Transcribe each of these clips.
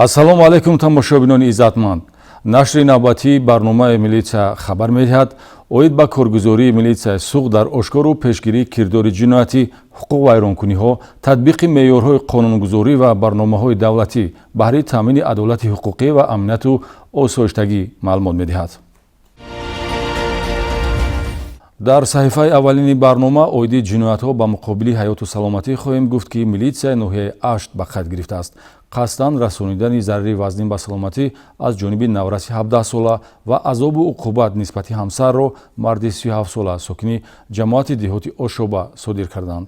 ассалому алайкум тамошобинони иззатманд. Нашри навбатии барномаи милитсия хабар медиҳад оид ба коргузории милитсияи суғ дар ошкору пешгирии кирдори ҷиноятӣ, ҳуқуқ вайронкуниҳо, татбиқи меъёрҳои қонунгузорӣ ва барномаҳои давлатӣ баҳри таъмини адолати ҳуқуқӣ ва амнияти осоиштагӣ маълумот медиҳад. дар саҳифаи аввалини барнома оиди ҷиноятҳо ба муқобили ҳаёту саломатӣ хоҳем гуфт, ки милитсияи ноҳияи Ашт ба қайд гирифтааст қасдан расонидани зарари вазнин ба саломатӣ аз ҷониби навраси 17-сола ва азобу уқубат нисбати ҳамсарро марди 37-сола сокини ҷамоати деҳоти Ошоба содир карданд.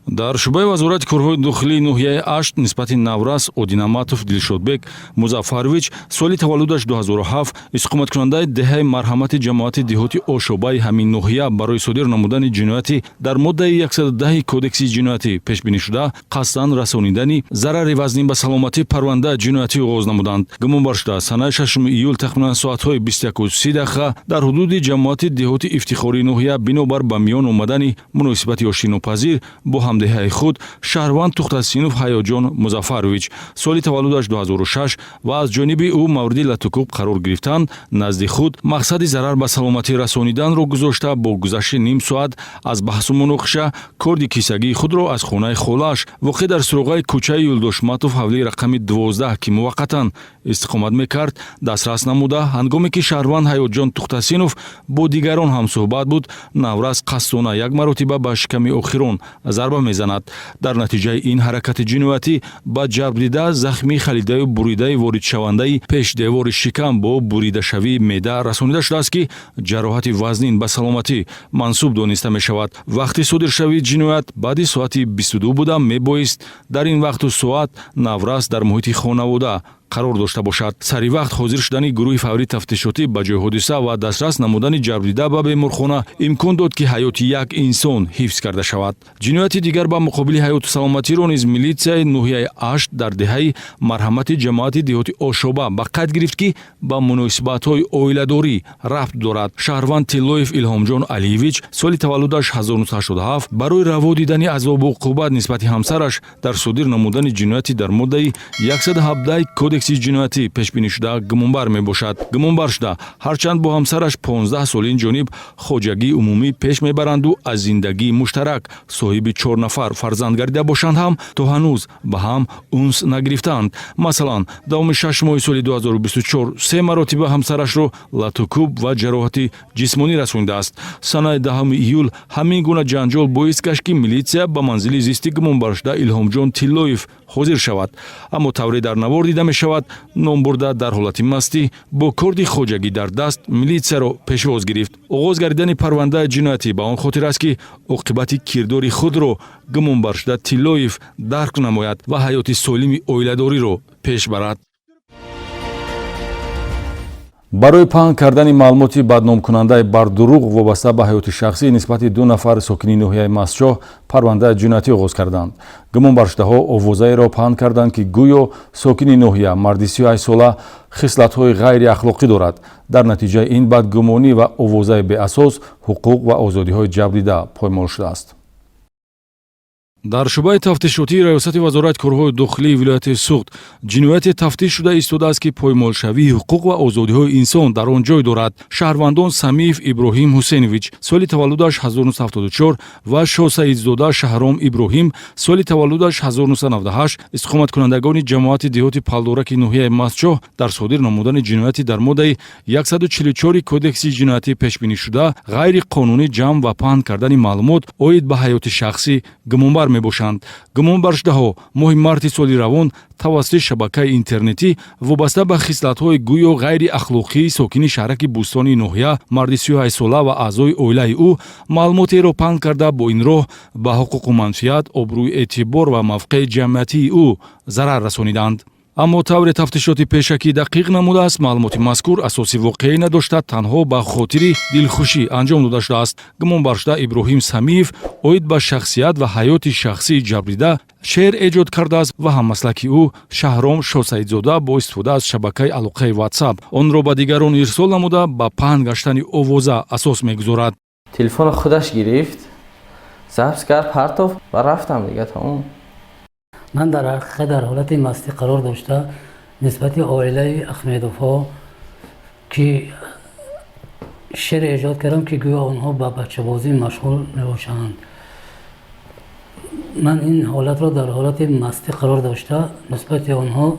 дар шӯъбаи вазорати корҳои дохилии ноҳияи Ашт нисбати Наврас Одинаматов Дилшодбек Музаффарович соли таваллудаш 2007 иstiqomatkунандаи деҳаи марҳамати ҷамоати деҳоти Ошобаи ҳамин ноҳия барои содир намудани ҷинояти дар моддаи 110 кодекси ҷиноятӣ пешбинишуда қасдан расонидани зарари вазнин ба саломатӣ парвандаи ҷиноятӣ оғоз намуданд. Гумон шуда санаи 6 июл тахминан соатҳои 21:30 дар ҳудуди ҷамоати деҳоти ифтихории ноҳия бинобар ба миён омадани муносибати ошинопазир бо ҳамдеҳаи худ Шаҳрванд Тухтасинов Ҳаёҷон Музаффарович соли таваллудаш 2006 ва аз ҷониби ӯ мавриди латукуб қарор гирифтан назди худ мақсади зарар ба саломатӣ расониданро гузошта бо гузашти ним соат аз баҳсу муноқиша корди кисагии худро аз хонаи холааш воқеъ дар суроғаи кӯчаи Юлдошматов ҳавлии рақами 12 ки муваққатан истиқомат мекард дастрас намуда, ҳангоме ки Шаҳрванд Ҳаёҷон Тухтасинов бо дигарон ҳамсӯҳбат буд, Наврас қасдона як маротиба ба шиками охирон зарба мезанад. дар натиҷаи ин ҳаракати ҷиноятӣ ба ҷарбдида захми халидаю буридаи воридшавандаи пешдевори шикам бо буридашавии меъда расонида шудааст, ки ҷароҳати вазнин ба саломатӣ мансуб дониста мешавад. Вақти содиршавии ҷиноят баъди соати 22 буда мебоист дар ин вақту соат Наврас дар муҳити хонавода қарор дошта бошад. Сари вақт ҳозир шудани гурӯҳи фаврии тафтишотӣ ба ҷои ҳодиса ва дастрас намудани ҷарбдида ба беморхона имкон дод, ки ҳаёти як инсон ҳифз карда шавад. ҷинояти дигар ба муқобили ҳаёту саломатиро низ милитсияи ноҳияи Ашт дар деҳаи марҳамати ҷамоати деҳоти Ошоба ба қайд гирифт, ки ба муносибатҳои оиладорӣ рабт дорад. Шаҳрванд Тиллоев Илҳомҷон Алиевич соли таваллудаш 1987 барои раво дидани азобу уқубат нисбати ҳамсараш дар содир намудани ҷинояти дар моддаи 117 кодекси ҷиноятӣ пешбинишуда гумонбар мебошад. Гумонбар шуда ҳарчанд бо ҳамсараш 15 солин ҷониб хоҷагии умумӣ пеш мебаранду аз зиндагии муштарак соҳиби 4 нафар фарзанд гардида бошанд ҳам то ҳанӯз ба ҳам унс нагирифтаанд. Масалан, давоми 6 моҳи соли 2024 3 маротиба ҳамсарашро латукуб ва ҷароҳати ҷисмонӣ расонидааст. Санаи 10 июл ҳамин гуна ҷанҷол боис гашт, ки милитсия ба манзили зисти гумонбаршуда Илҳомҷон Тиллоев ҳозир шавад. Аммо тавре дар навор дида мешавад, номбурда дар ҳолати мастӣ бо корди хоҷагӣ дар даст милитсияро пешвоз гирифт. оғоз гардидани парвандаи ҷиноятӣ ба он хотир аст, ки оқибати кирдори худро гумонбаршуда Тиллоев дарк намояд ва ҳаёти солими оиладориро пеш барад. барои паҳн кардани маълумоти бадномкунандаи бар дурӯғ вобаста ба ҳаёти шахсӣ нисбати 2 нафар сокини ноҳияи Мастчоҳ парвандаи ҷиноятӣ оғоз карданд. гумонбаршудаҳо овозаеро паҳн карданд, ки гӯё сокини ноҳия марди 38 сола хислатҳои ғайриахлоқӣ дорад. дар натиҷаи ин бадгумонӣ ва овозаи беасос ҳуқуқ ва озодиҳои ҷабрида поймол шудааст. дар шӯъбаи тафтишотии раёсати вазорати корҳои дохилии вилояти Суғд ҷинояте тафтиш шуда истодааст, ки поймолшавии ҳуқуқ ва озодиҳои инсон дар он ҷой дорад. Шаҳрвандон Самиев Иброҳим Ҳусейнович соли таваллудаш 1974 ва Шоҳсаидзода Шаҳром Иброҳим соли таваллудаш 1998 истиқоматкунандагони ҷамоати деҳоти палдораки ноҳияи Мастчоҳ дар содир намудани ҷинояти дар моддаи 144 кодекси ҷиноятӣ пешбинишуда ғайриқонунӣ ҷамъ ва паҳн кардани маълумот оид ба ҳаёти шахсӣ гумонбар мебошанд. гумонбаршудаҳо моҳи марти соли равон тавассути шабакаи интернетӣ вобаста ба хислатҳои гӯё ғайриахлоқии сокини шаҳраки Бӯстони ноҳия марди 38 сола ва аъзои оилаи ӯ маълумотеро паҳн карда бо ин роҳ ба ҳуқуқу манфиат, обрӯи эътибор ва мавқеи ҷамъиятии ӯ зарар расониданд. аммо тавре тафтишоти пешакӣ дақиқ намудааст, маълумоти мазкур асоси воқеӣ надошта, танҳо ба хотири дилхушӣ анҷом дода шудааст. гумонбаршуда Иброҳим Самиев оид ба шахсият ва ҳаёти шахсии ҷабрида шеър эҷод кардааст ва ҳаммаслаки ӯ Шаҳром Шоҳсаидзода бо истифода аз шабакаи алоқаи WhatsApp онро ба дигарон ирсол намуда ба паҳн гаштани овоза асос мегузорад. телефон худаш гирифт, забз кард партов ва рафтам дига тамом. من در حقیقت در حالت مستی قرار داشته نسبت عائله اخمدوفا که شعر ایجاد کردم که گویا آنها به بچه بازی مشغول میباشند. من این حالت را در حالت مستی قرار داشته نسبت آنها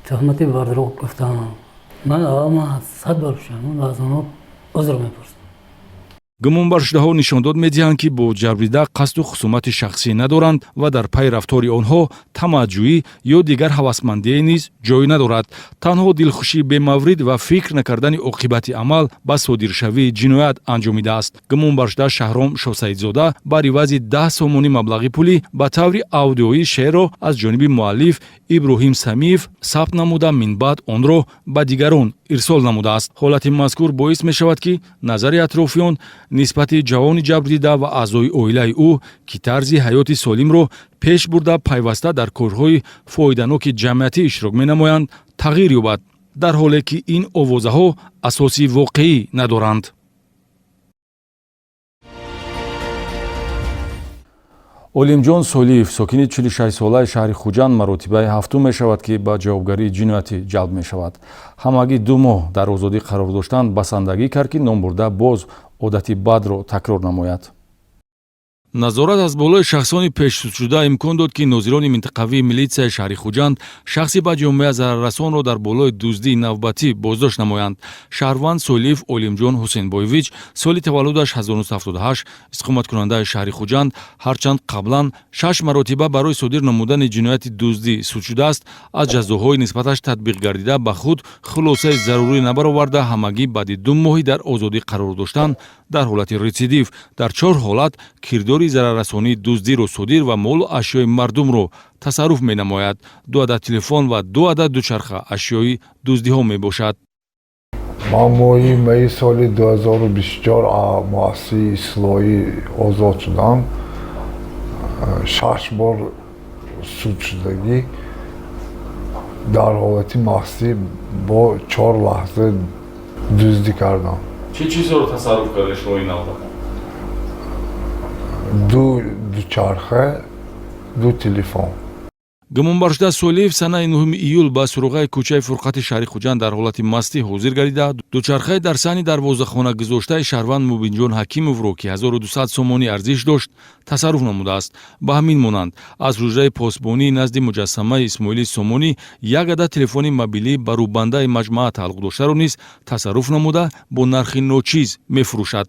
تهمت بر دروغ گفتم. من آقا 100 بار شدم و از آنها عذر میپرسم. гумонбаршудаҳо нишондод медиҳанд ки бо ҷабрида қасду хусумати шахсӣ надоранд ва дар пай рафтори онҳо тамаҷҷӯӣ ё дигар ҳавасмандие низ ҷой надорад. танҳо дилхушии бемаврид ва фикр накардани оқибати амал ба содиршавии ҷиноят анҷомидааст. гумонбаршуда шаҳром шосаидзода ба ривази 10 сомонӣ маблағи пулӣ ба таври аудиоӣ шеърро аз ҷониби муаллиф иброҳим самиев сабт намуда минбаъд онро ба дигарон ирсол намудааст. ҳолати мазкур боис мешавад ки назари атрофиён нисбати ҷавони ҷабрдида ва аъзои оилаи ӯ ки тарзи ҳаёти солимро пеш бурда пайваста дар корҳои фоиданоки ҷамъиятӣ иштирок менамоянд тағйир ёбад, дар ҳоле ки ин овозаҳо асоси воқеӣ надоранд. олимҷон солиев сокини 46-солаи шаҳри хуҷанд маротибаи ҳафтум мешавад ки ба ҷавобгарии ҷиноятӣ ҷалб мешавад. ҳамагӣ 2 моҳ дар озодӣ қарор доштан басандагӣ кард ки ном бурда боз одати бадро такрор намояд. назорат аз болои шахсони пешсудшуда имкон дод ки нозирони минтақавии милитсияи шаҳри хуҷанд шахси ба ҷомеа зараррасонро дар болои дуздии навбатӣ боздошт намоянд. шаҳрванд солиев олимҷон ҳусейнбоевич соли таваллудаш 1978 иstiqomatkунандаи шаҳри хуҷанд ҳарчанд қаблан 6 маротиба барои содир намудани ҷинояти дуздӣ суд шудааст, аз ҷазоҳои нисбаташ татбиқ гардида ба худ хулосаи зарурӣ набароварда ҳамагӣ баъди 2 моҳи дар озодӣ қарор доштан дар ҳолати рецидив дар 4 ҳолат кирдори зараррасонии дуздиро содир ва молу ашёи мардумро тасарруф менамояд. 2 адад телефон ва 2 адад дучарха ашёи дуздиҳо мебошад. ман моҳи майи соли 2024 муассисаи ислоҳӣ озод шудам. 6 бор судшудагӣ дар ҳолати мастӣ бо 4 лаҳза дуздӣ кардам. چه چیزی رو تصرف کرده شما این نوبت؟ 2 دوچرخه 2 تلفن. гумонбаршуда солиев санаи 9 июл ба суруғаи кӯчаи фурқати шаҳри хуҷанд дар ҳолати мастӣ ҳозир гардида дучархаи дар саҳни дарвозахона гузоштаи шаҳрванд мубинҷон ҳакимовро ки 1200 сомонӣ арзиш дошт тасарруф намудааст. ба ҳамин монанд аз ҳуҷраи посбонии назди муҷассамаи исмоили сомонӣ 1 адад телефони мобилӣ ба рӯбандаи маҷмӯа тааллуқ доштаро низ тасарруф намуда бо нархи ночиз мефурӯшад.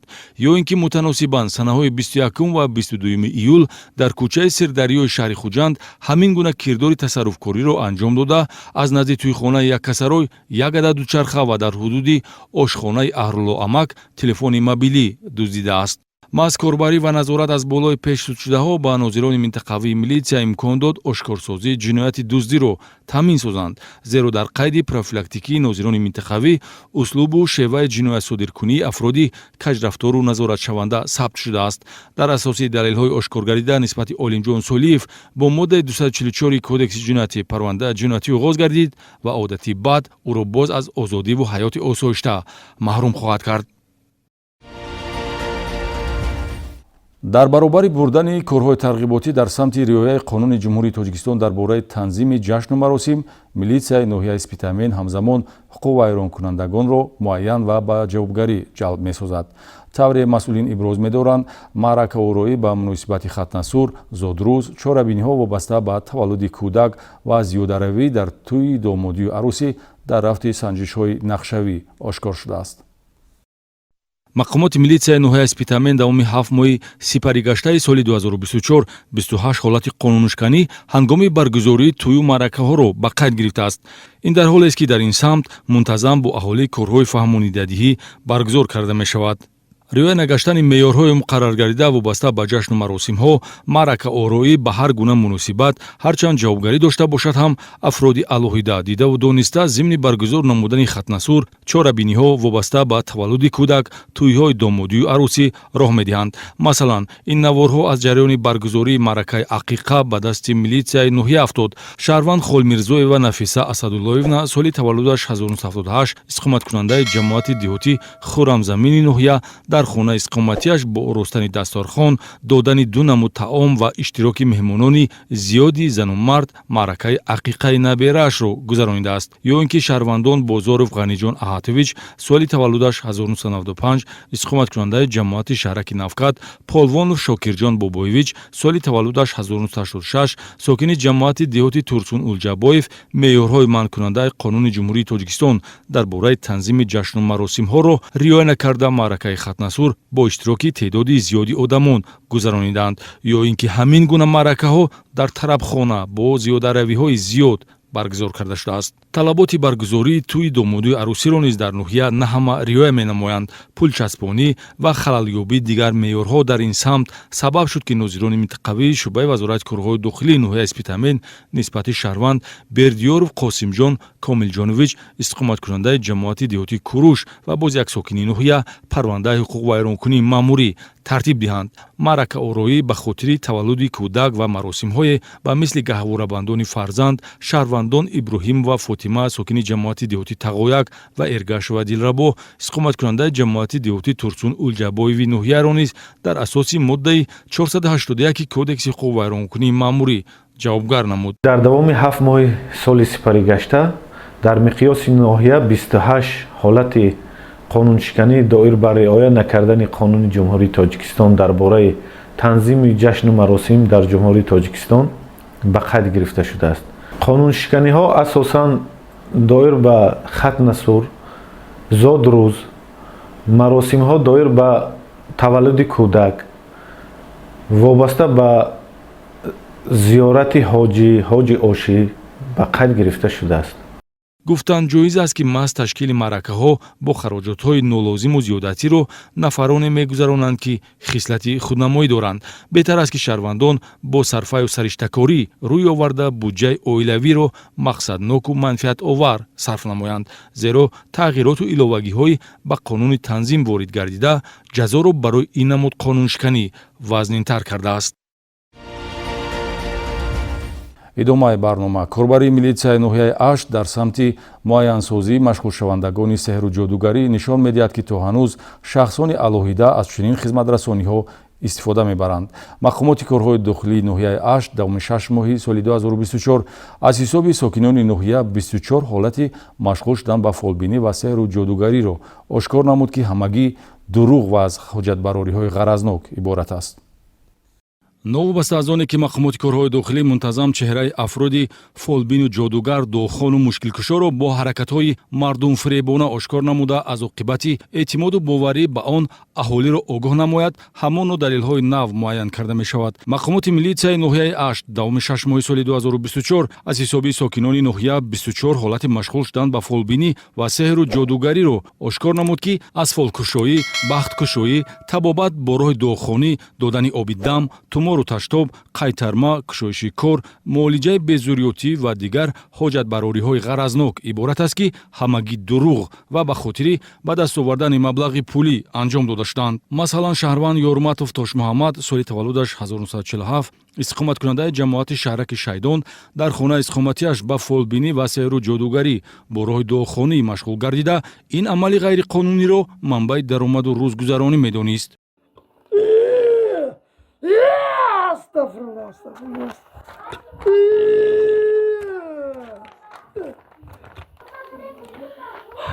ё ин ки мутаносибан санаҳои 21 ва 22 июл дар кӯчаи сирдарёи шаҳри хуҷанд ҳамин гуна кирдори тасарруфкориро анҷом дода аз назди тӯйхонаи яккасарой 1 адад дучарха ва дар ҳудуди ошхонаи аҳрулло амак телефони мобилӣ дуздидааст. маҳз корбарӣ ва назорат аз болои пешсудшудаҳо ба нозирони минтақавии милитсия имкон дод ошкорсозии ҷинояти дуздиро таъмин созанд, зеро дар қайди профилактикии нозирони минтақавӣ услубу шеваи ҷиноятсодиркунии афроди каҷрафтору назоратшаванда сабт шудааст. дар асоси далелҳои ошкор гардида нисбати олимҷон солиев бо моддаи 244 кодекси ҷиноятӣ парвандаи ҷиноятӣ оғоз гардид ва одати бад ӯро боз аз озодиву ҳаёти осоишта маҳрум хоҳад кард. дар баробари бурдани корҳои тарғиботӣ дар самти риояи қонуни ҷумҳурии тоҷикистон дар бораи танзими ҷашну маросим милитсияи ноҳияи спитамен ҳамзамон ҳуқуқ вайронкунандагонро муайян ва ба ҷавобгарӣ ҷалб месозад. тавре масъулин иброз медоранд маъракаороӣ ба муносибати хатнасур, зодрӯз, чорабиниҳо вобаста ба таваллуди кӯдак ва зиёдаравӣ дар тӯи домодию арӯсӣ дар рафти санҷишҳои нақшавӣ ошкор шудааст. мақомоти милитсияи ноҳияи спитамен давоми 7 моҳи сипарӣ гаштаи соли 2024 28 ҳолати қонуншиканӣ ҳангоми баргузории тӯю маъракаҳоро ба қайд гирифтааст. ин дар ҳолест ки дар ин самт мунтазам бо аҳолӣ корҳои фаҳмонидадиҳӣ баргузор карда мешавад. риоя нагаштани меъёрҳои муқаррар гардида вобаста ба ҷашну маросимҳо, маъракаороӣ ба ҳар гуна муносибат ҳарчанд ҷавобгарӣ дошта бошад ҳам афроди алоҳида дидаву дониста зимни баргузор намудани хатнасур, чорабиниҳо вобаста ба таваллуди кӯдак, тӯйҳои домодию арӯсӣ роҳ медиҳанд. масалан, ин наворҳо аз ҷараёни баргузории маъракаи ақиқа ба дасти милитсияи ноҳия афтод. шаҳрванд Холмирзоева Нафиса Асадуллоевна соли таваллудаш 1978 иstiqomatkунандаи ҷамоати диҳотӣ Хӯрамзамини ноҳия дар дар хона иқоматиаш бо оростани дасторхон, додани ду намуд таом ва иштироки меҳмонони зиёди зану мард маъракаи ақиқаи набераашро гузаронидааст. ё ин ки Шаҳрвандон Бозоров Ғаниҷон Аҳатович соли таваллудаш 1995, иқоматкунандаи ҷамоати шаҳраки Навкат Полвонов Шокирҷон Бобоевич соли таваллудаш 1986, сокини ҷамоати деҳоти Турсун Улҷабоев меъёрҳои манъкунандаи Қонуни Ҷумҳурии Тоҷикистон дар бораи танзими ҷашну маросимҳоро риоя накарда маъракаи хатнасур бо иштироки теъдоди зиёди одамон гузарониданд, ё ин ки ҳамин гуна маъракаҳо дар тарабхона бо зиёдаравиҳои зиёд баргузор карда шудааст. Талаботи баргузории тӯи домодии арӯсиро низ дар ноҳия на ҳама риоя менамоянд. Пулчаспонӣ ва халалёбии дигар меъёрҳо дар ин самт сабаб шуд ки нозирони минтақавии шӯъбаи вазорати корҳои дохилии ноҳияи Спитамин нисбати Шаҳрванд Бердиёров Қосимҷон Комилҷонович, истиқоматкунандаи ҷамоати деҳотии Куруш ва боз як сокини ноҳия парвандаи ҳуқуқ вайронкунии маъмурӣ тартиб диҳанд. Маъракаороӣ ба хотири таваллуди кӯдак ва маросимҳое ба мисли гаҳворабандони фарзанд Шаҳрвандон Иброҳим ва Фотима сокини ҷамоати деҳоти Тағояк ва Эргаш ва Дилрабо, истиқоматкунандаи ҷамоати деҳоти Турсун Улҷабоеви ноҳияро низ дар асоси моддаи 481 Кодекси ҳуқуқ вайронкунии маъмурӣ ҷавобгар намуд. Дар давоми 7 моҳи соли сипарӣ гашта дар миқёси ноҳия 28 ҳолати қонуншиканӣ доир ба риоя накардани Қонуни Ҷумҳурии Тоҷикистон дар бораи танзими ҷашну маросим дар Ҷумҳурии Тоҷикистон ба қайд гирифта шудааст. қонуншиканиҳо асосан доир ба хатнасур, зодрӯз, маросимҳо доир ба таваллуди кӯдак, вобаста ба зиёрати ҳоҷи Ошӣ ба қайд гирифта шудааст. гуфтанд ҷоиз аст ки маҳз ташкили маъракаҳо бо хароҷотҳои нолозиму зиёдатиро нафароне мегузаронанд ки хислати худнамоӣ доранд. беҳтар аст ки шаҳрвандон бо сарфаю сариштакорӣ рӯй оварда буҷаи оилавиро мақсадноку манфиатовар сарф намоянд, зеро тағйироту иловагиҳои ба қонуни танзим ворид гардида ҷазоро барои ин намуд қонуншиканӣ вазнинтар кардааст. идомаи барнома. Корбари милитсияи ноҳияи Ашт дар самти муайянсозии машғулшавандагони сеҳру ҷодугарӣ нишон медиҳад ки то ҳанӯз шахсони алоҳида аз чунин хизматрасониҳо истифода мебаранд. мақомоти корҳои дохилии ноҳияи Ашт давоми 6 моҳи соли 2024 аз ҳисоби сокинони ноҳия 24 ҳолати машғул шудан ба фолбинӣ ва сеҳру ҷодугариро ошкор намуд ки ҳамагӣ дурӯғ ва аз ҳоҷатбарориҳои ғаразнок иборат аст. новобаста аз оне ки мақомоти корҳои дохилӣ мунтазам чеҳраи афроди фолбину ҷодугар, дохону мушкилкушоро бо ҳаракатҳои мардумфиребона ошкор намуда аз оқибати эътимоду боварӣ ба он аҳолиро огоҳ намояд, ҳамоно далелҳои нав муайян карда мешавад. мақомоти милитсияи ноҳияи Ашт давоми 6 моҳи соли 2024 аз ҳисоби сокинони ноҳия 24 ҳолати машғул шудан ба фолбинӣ ва сеҳру ҷодугариро ошкор намуд ки аз фолкушоӣ, бахткушоӣ, табобат бо роҳи дохонӣ, додани оби дам, тумору таштоб, қайтарма, кушоиши кор, муолиҷаи безурётӣ ва дигар ҳоҷатбарориҳои ғаразнок иборат аст ки ҳамагӣ дурӯғ ва ба хотири ба даст овардани маблағи пулӣ анҷом дода шуданд. масалан Шаҳрванд Ёрматов Тошмуҳаммад соли таваллудаш 1947 истиқоматкунандаи ҷамоати шаҳраки Шайдон дар хона истиқоматиаш ба фолбинӣ ва сеҳру ҷодугарӣ бо роҳи дохонӣ машғул гардида ин амали ғайриқонуниро манбаи даромаду рӯзгузаронӣ медонист.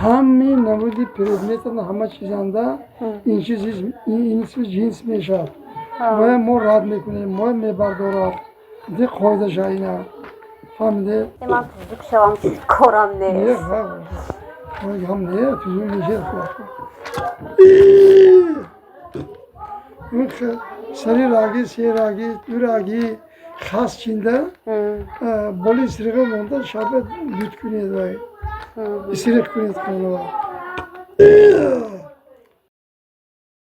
ҳами намуди предметна ҳама чизанда ин чиз ин исми ҷинс мешавад. Бояд мо рад мекунем, мо мебардорад. Ди қоида шаина. Фаҳмиде? Ман физик шавам корам нест. Ҳам не, физик мешавад. Сари раги, се раги, ду раги, хас чинда, боли истириға монда шабе дud кунед вай. Истирих кунед қонава.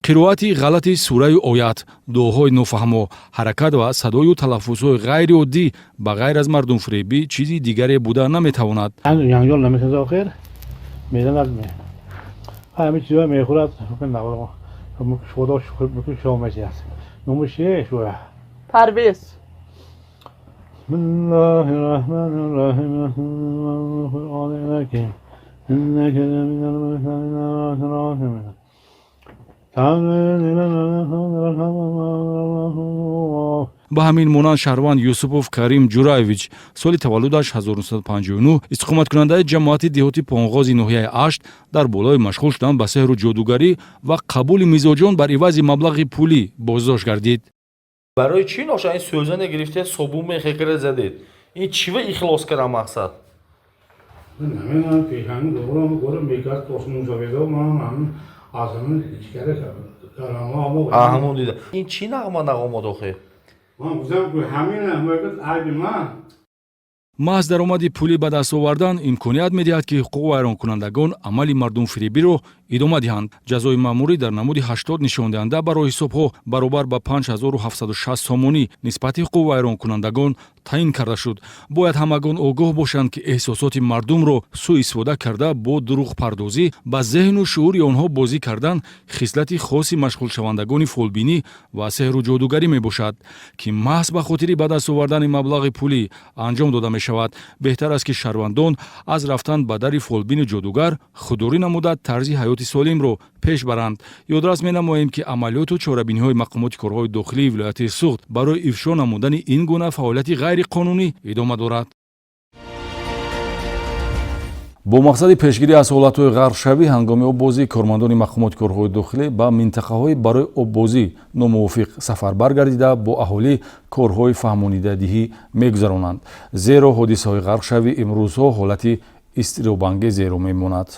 қироати ғалати сураи оят, дуоҳои нофаҳмо, ҳаракат ва садою талаффузҳои ғайриоддӣ ба ғайр аз мардумфиребӣ чизи дигаре буда наметавонад. янҷол намекунад охир меданад ме ҳамин чизҳо мехӯрад худо шукр бикун шомаси аст номи чие шуя парвез бисмиллаҳи раҳмани раҳим қуръони ҳаким иннака ламинал мурсалин ба ҳамин монанд шаҳрванд юсупов карим ҷураевич соли таваллудаш 1959 истиқоматкунандаи ҷамоати деҳоти понғози ноҳияи ашт дар болои машғул шудан ба сеҳру ҷодугарӣ ва қабули мизоҷон бар ивази маблағи пулӣ боздошт гардид. барои чӣ ноша ин сӯзане гирифтед собун мехекре задед ин чӣ ва ихлос кара мақсад ҳамун дида ин чӣ нағма нағомад охе маҳз даромади пулӣ ба даст овардан имконият медиҳад ки ҳуқуқ вайронкунандагон амали мардумфиребиро идома диҳанд. ҷазои маъмурӣ дар намуди 80 нишондиҳанда барои ҳисобҳо баробар ба 5760 сомонӣ нисбати ҳуқуқ вайронкунандагон таъин карда шуд. бояд ҳамагон огоҳ бошанд ки эҳсосоти мардумро сӯистифода карда бо дурӯғпардозӣ ба зеҳну шуури онҳо бозӣ кардан хислати хоси машғулшавандагони фолбинӣ ва сеҳру ҷодугарӣ мебошад, ки маҳз ба хотири ба даст овардани маблағи пулӣ анҷом дода мешавад. беҳтар аст ки шаҳрвандон аз рафтан ба дари фолбини ҷодугар худдорӣ намуда тарзи ҳаёти солимро пеш баранд. ёдрас менамоем ки амалиёту чорабиниҳои мақомоти корҳои дохилии вилояти Суғд барои ифшо намудани ин гуна фаъолияти ғайриқонунӣ идома дорад. бо мақсади пешгирӣ аз ҳолатҳои ғарқшавӣ ҳангоми оббозӣ кормандони мақомоти корҳои дохилӣ ба минтақаҳои барои оббозӣ номувофиқ сафарбар гардида бо аҳолӣ корҳои фаҳмонидадиҳӣ мегузаронанд. зеро ҳодисаҳои ғарқшавӣ имрӯзҳо ҳолати изтиробангезеро мемонад.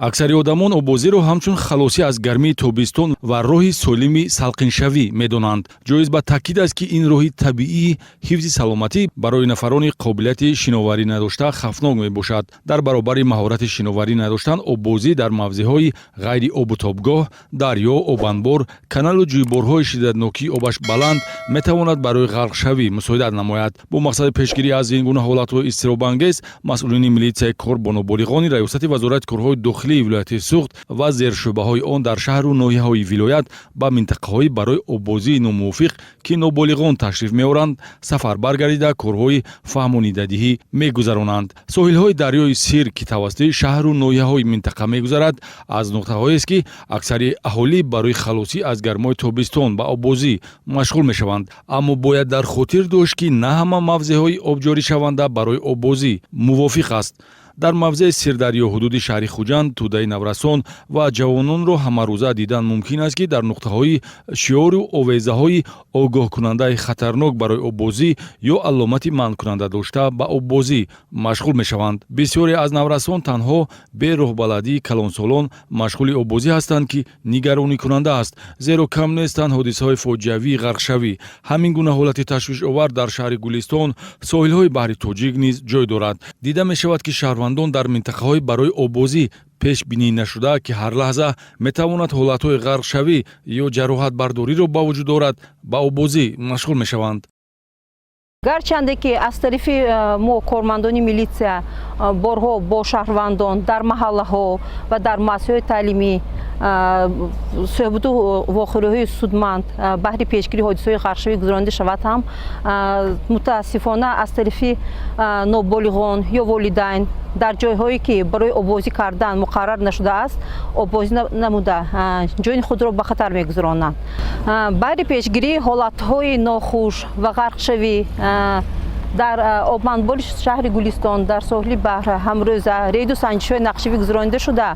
аксари одамон оббозиро ҳамчун халосӣ аз гармии тобистон ва роҳи солими салқиншавӣ медонанд. ҷоиз ба таъкид аст ки ин роҳи табиии ҳифзи саломатӣ барои нафарони қобилияти шиноварӣ надошта хавфнок мебошад. дар баробари маҳорати шиноварӣ надоштан оббозӣ дар мавзеъҳои ғайри обутобгоҳ, дарьё, обанбор, каналу ҷӯйборҳои шиддатноки обаш баланд метавонад барои ғарқшавӣ мусоидат намояд. бо мақсади пешгирӣ аз ин гуна ҳолатҳои изтиробангез масъулини милитсияи кор бо ноболиғони раёсати вазорати корҳои дохилии вилояти Суғд ва зершӯъбаҳои он дар шаҳру ноҳияҳои вилоят ба минтақаҳои барои оббозии номувофиқ ки ноболиғон ташриф меоранд сафарбар гардида корҳои фаҳмонидадиҳӣ мегузаронанд. соҳилҳои дарёи Сир ки тавассути шаҳру ноҳияҳои минтақа мегузарад аз нуқтаҳоест ки аксари аҳолӣ барои халосӣ аз гармои тобистон ба оббозӣ машғул мешаванд. аммо бояд дар хотир дошт ки на ҳама мавзеъҳои обҷоришаванда барои оббозӣ мувофиқ аст. дар мавзеъи Сирдарё ҳудуди шаҳри Хуҷанд тӯдаи Наврасон ва ҷавононро ҳамарӯза дидан мумкин аст ки дар нуқтаҳои шиёру овезаҳои огоҳкунандаи хатарнок барои оббозӣ ё аломати манъкунанда дошта ба оббозӣ машғул мешаванд. бисёре аз Наврасон танҳо бе роҳбаладии калонсолон машғули оббозӣ ҳастанд ки нигароникунанда аст, зеро кам нестанд ҳодисаҳои фоҷиавии ғарқшавӣ. ҳамин гуна ҳолати ташвишовар дар шаҳри Гулистон, соҳилҳои баҳри Тоҷик низ ҷой дорад. дида мешавад ки шаҳрвандон дар минтақаҳои барои оббозӣ пешбинӣ нашуда ки ҳар лаҳза метавонад ҳолатҳои ғарқшавӣ ё ҷароҳатбардориро ба вуҷуд орад ба оббозӣ машғул мешаванд. гарчанде ки аз тарафи мо кормандони милитсия борҳо бо шаҳрвандон дар маҳаллаҳо ва дар муассисаҳои таълимӣ суҳбату вохӯриҳои судманд баҳри пешгирии ҳодисаҳои ғарқшавӣ гузаронида шавад ҳам мутаассифона аз тарафи ноболиғон ё волидайн дар ҷойҳое ки барои оббозӣ кардан муқаррар нашудааст оббозӣ намуда ҷони худро ба хатар мегузаронанд. баҳри пешгирии ҳолатҳои нохуш ва ғарқшавӣ дар обманбори шаҳри Гулистон дар соҳили баҳр ҳамрӯза рейду санҷишҳои нақшавӣ гузаронида шуда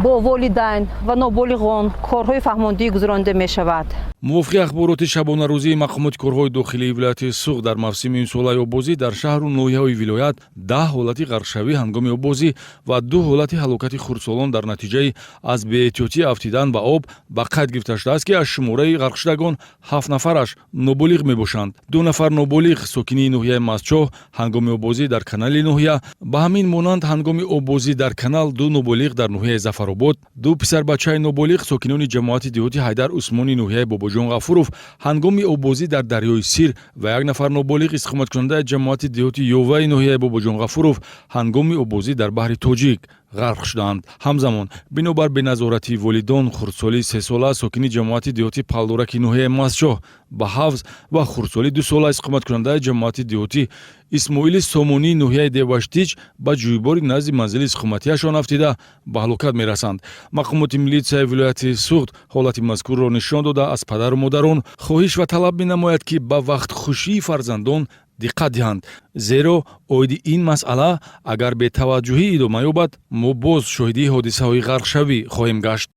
бо волидайн ва ноболиғон корҳои фаҳмондӣ гузаронида мешавад. мувофиқи ахбороти шабонарӯзии мақомоти корҳои дохилии вилояти Суғд дар мавсими имсолаи оббозӣ дар шаҳру ноҳияҳои вилоят 10 ҳолати ғарқшавӣ ҳангоми оббозӣ ва 2 ҳолати ҳалокати хурдсолон дар натиҷаи аз беэҳтиётӣ афтидан ба об ба қайд гирифта шудааст ки аз шумораи ғарқшудагон 7 нафараш ноболиғ мебошанд. 2 нафар ноболиғ сокини ноҳияи Мастчоҳ ҳангоми оббозӣ дар канали ноҳия, ба ҳамин монанд ҳангоми оббозӣ дар канал 2 ноболиғ дар ноҳияи Зафаробод, 2 писарбачаи ноболиғ сокинони ҷамоати диҳоти Ҳайдар Усмони ноҳияи Бобоҷон Ғафуров ҳангоми оббозӣ дар дарёи Сир ва 1 нафар ноболиғ истиқоматкунандаи ҷамоати диҳоти Ёваи ноҳияи Бобоҷон Ғафуров ҳангоми оббозӣ дар баҳри Тоҷик غرق شدند. همزمان بنابر بنظارتی والدان خردسالی 3 ساله ساکن جماعت دیهاتی پالدورک نوحه ماسچو به حفظ و خردسالی 2 ساله اقامت کننده جماعت دیهاتی اسماعیل سامونی نوحه دیوشتیچ با جویباری نزد منزل اقامتیشان افتیده به هلاکت میرسند. مقامات میلیسیای ولایت سوخت حالت مذکور را نشان داده از پدر و مادران خواهش و طلب مینماید که به وقت خوشی فرزندان диққат диҳанд, зеро оиди ин масъала агар бетаваҷҷӯҳӣ идома ёбад мо боз шоҳидии ҳодисаҳои ғарқшавӣ хоҳем гашт.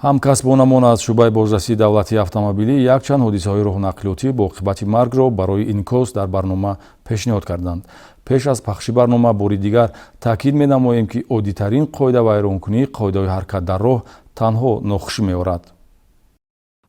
ҳамкасбонамон аз шӯъбаи бозрасии давлатии автомобилӣ якчанд ҳодисаҳои роҳнақлиётӣ бо оқибати маргро барои инъикос дар барнома пешниҳод карданд. пеш аз пахши барнома бори дигар таъкид менамоем ки оддитарин қоида вайронкунии қоидаҳои ҳаракат дар роҳ танҳо нохушӣ меорад.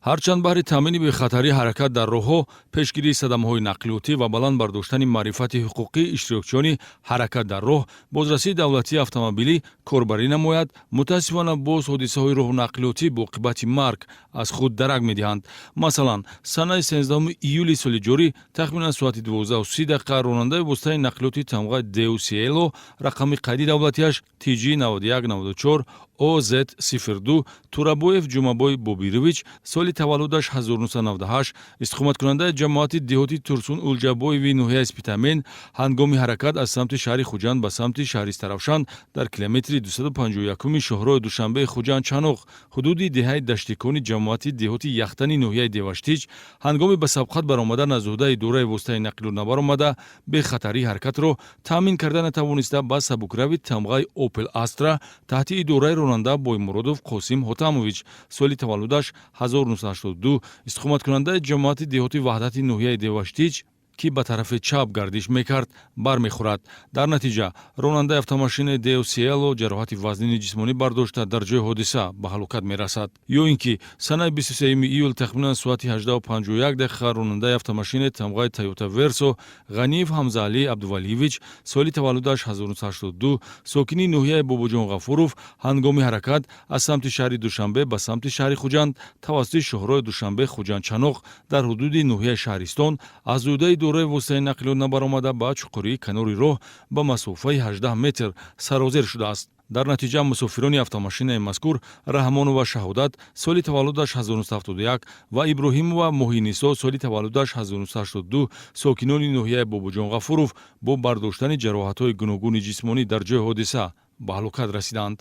ҳарчанд баҳри таъмини бехатарии ҳаракат дар роҳҳо, пешгирии садамаҳои нақлиётӣ ва баланд бардоштани маърифати ҳуқуқии иштирокчиёни ҳаракат дар роҳ бозрасии давлатии автомобилӣ корбарӣ намояд, мутаассифона боз ҳодисаҳои роҳнақлиётӣ бо оқибати марг аз худ дарак медиҳанд. масалан, санаи 13 июли соли ҷорӣ тахминан соати 12:30 ронандаи воситаи нақлиёти тамғаи Деусиело рақами қайди давлатиаш TG 9194 OZ02 Турабоев Ҷумабой Бобирович соли таваллудаш 1998 истиқоматкунандаи ҷамоати деҳоти Турсун Улҷабоеви ноҳияи Спитамен ҳангоми ҳаракат аз самти шаҳри Хуҷанд ба самти шаҳри Тарафшан дар километри 251 шоҳрои Душанбеи Хуҷанд-Чаноқ ҳудуди деҳаи даштикони ҷамоати деҳоти Яхтани ноҳияи Деваштич ҳангоми ба сабқат баромадан аз ӯҳдаи дораи воситаи нақлиёт набаромада бехатарии ҳаракатро таъмин карда натавониста ба сабукрави тамғаи Opel Astra таҳти идораи ронанда Боймуродов Қосим Ҳотамович соли таваллудаш 1982 истиқоматкунандаи ҷамоати деҳоти ваҳдати ноҳияи Деваштич ки ба тарафи чап гардиш мекард бармехӯрад. дар натиҷа ронандаи автомошини Деусиело ҷароҳати вазнини ҷисмонӣ бардошта дар ҷои ҳодиса ба ҳалокат мерасад. ё ин ки санаи 23 июл тахминан соати 18:51 ронандаи автомошини тамғаи Toyota Verso Ғаниев Ҳамзаалӣ Абдувалиевич соли таваллудаш 1982 сокини ноҳияи Бобоҷон Ғафуров ҳангоми ҳаракат аз самти шаҳри Душанбе ба самти шаҳри Хуҷанд тавассути шоҳрои Душанбе Хуҷанд-Чаноқ дар ҳудуди ноҳияи Шаҳристон аз ӯҳдаи дораи воситаи нақлиёт набаромада ба чуқурии канори роҳ ба масофаи 18 метр сарозер шудааст. дар натиҷа мусофирони автомошинаи мазкур Раҳмонова Шаҳодат соли таваллудаш 1971 ва Иброҳимова Моҳинисо соли таваллудаш 1982 сокинони ноҳияи Бобоҷон Ғафуров бо бардоштани ҷароҳатҳои гуногуни ҷисмонӣ дар ҷои ҳодиса ба ҳалокат расиданд.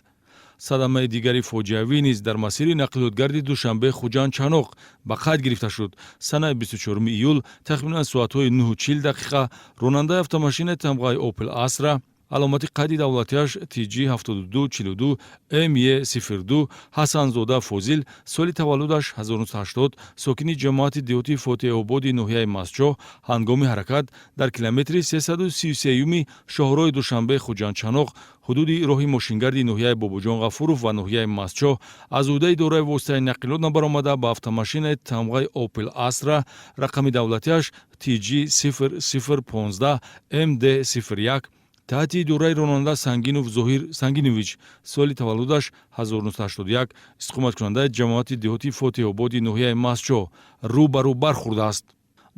садамаи дигари фоҷиавӣ низ дар масири нақлиётгарди Душанбе Хуҷанд-Чаноқ ба қайд гирифта шуд. санаи 24 июл тахминан соатҳои 9:40 ронандаи автомошини тамғаи Opel Astra علامت قیدی دولتیش TG 7242 ME02 حسنزاده فاضل سال تولدش 1980 ساکن جماعت دیهاتی فاتح آباد ناحیه مسجد هنگام حرکت در کیلومتر 333 شاهراه دوشنبه خوجندچناق حدود راه ماشینگردی ناحیه باباجان غفورов و ناحیه مسجد از عهده دارای واسطه نقلیات نبرآمده با автомашин тамғаи Opel Astra رقم دولتیش TG 0015 MD01 تحتی دورای راننده سنگینوف ظهیر سنگینویچ سال تولدش 1981 استقامت کننده جماعت دیهاتی فاتح آباد ناحیه مسجد روبرو برخورده است.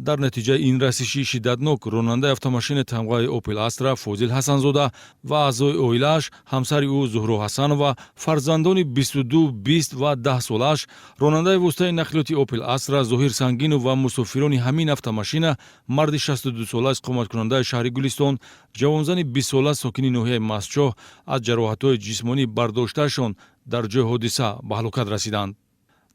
در نتیجه این رسشی شدتناک راننده автомошини тамғаи Opel Astra فاضل حسنزاده و اعضای عائله‌اش همسر او زهرا حسنова فرزندان 22 20 و 10 سالش راننده واسطه نقلیاتی Opel Astra ظهیر سنگینов و مسافران همین автомошина مرد 62 ساله اقامت کننده شهر گلستان جوانزن 20 ساله ساکن ناحیه مسجد از جراحت‌های جسمانی برداشتهشان در جای حادثه به هلاکت رسیدند.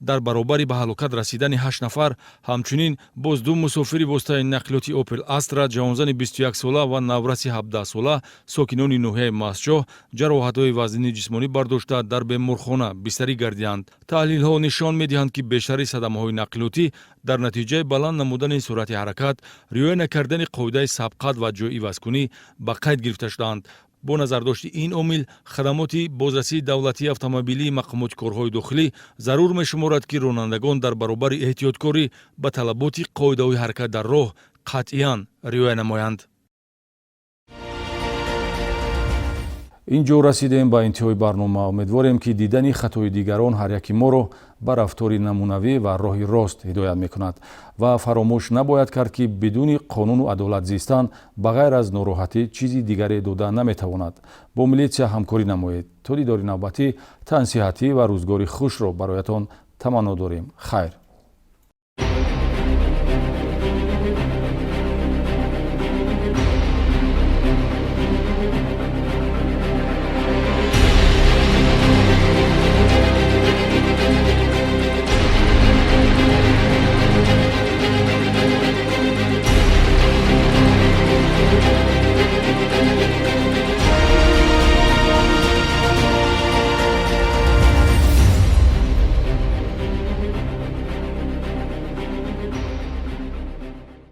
در برابری به هلاکت رسیدن 8 نفر همچنین باز دو مسافر واسطه نقلیاتی Opel Astra جوانزن 21 ساله و نورسی 17 ساله ساکنان ناحیه مسجد جراحت‌های وزنی جسمانی برداشته در بیمارخانه بستری گردیدند. تحلیل‌ها نشان می‌دهند که بیشتر صدمه‌های نقلیاتی در نتیجه بلند نمودن سرعت حرکت، رعایت نکردن قاعده سبقت و جای عوض‌کنی به قید گرفته شدند. با نظر داشت این عامل خدمات بازرسی دولتی اتومبیلی مقامات کارهای داخلی ضرور می‌شمارد که رانندگان در برابر احتیاطکاری به طلبات قاعده‌های حرکت در راه قطعاً رعایت نمایند. инҷо расидем ба интиҳои барнома. Умедворем ки дидани хатои дигарон ҳар яки моро ба рафтори намунавӣ ва роҳи рост ҳидоят мекунад ва фаромӯш набояд кард ки бидуни қонуну адолат зистан ба ғайр аз нороҳатӣ чизи дигаре дода наметавонад. бо милитсия ҳамкорӣ намоед. то дидори навбатӣ, тан сиҳатӣ ва рӯзгори хушро бароятон таманно дорем. хайр.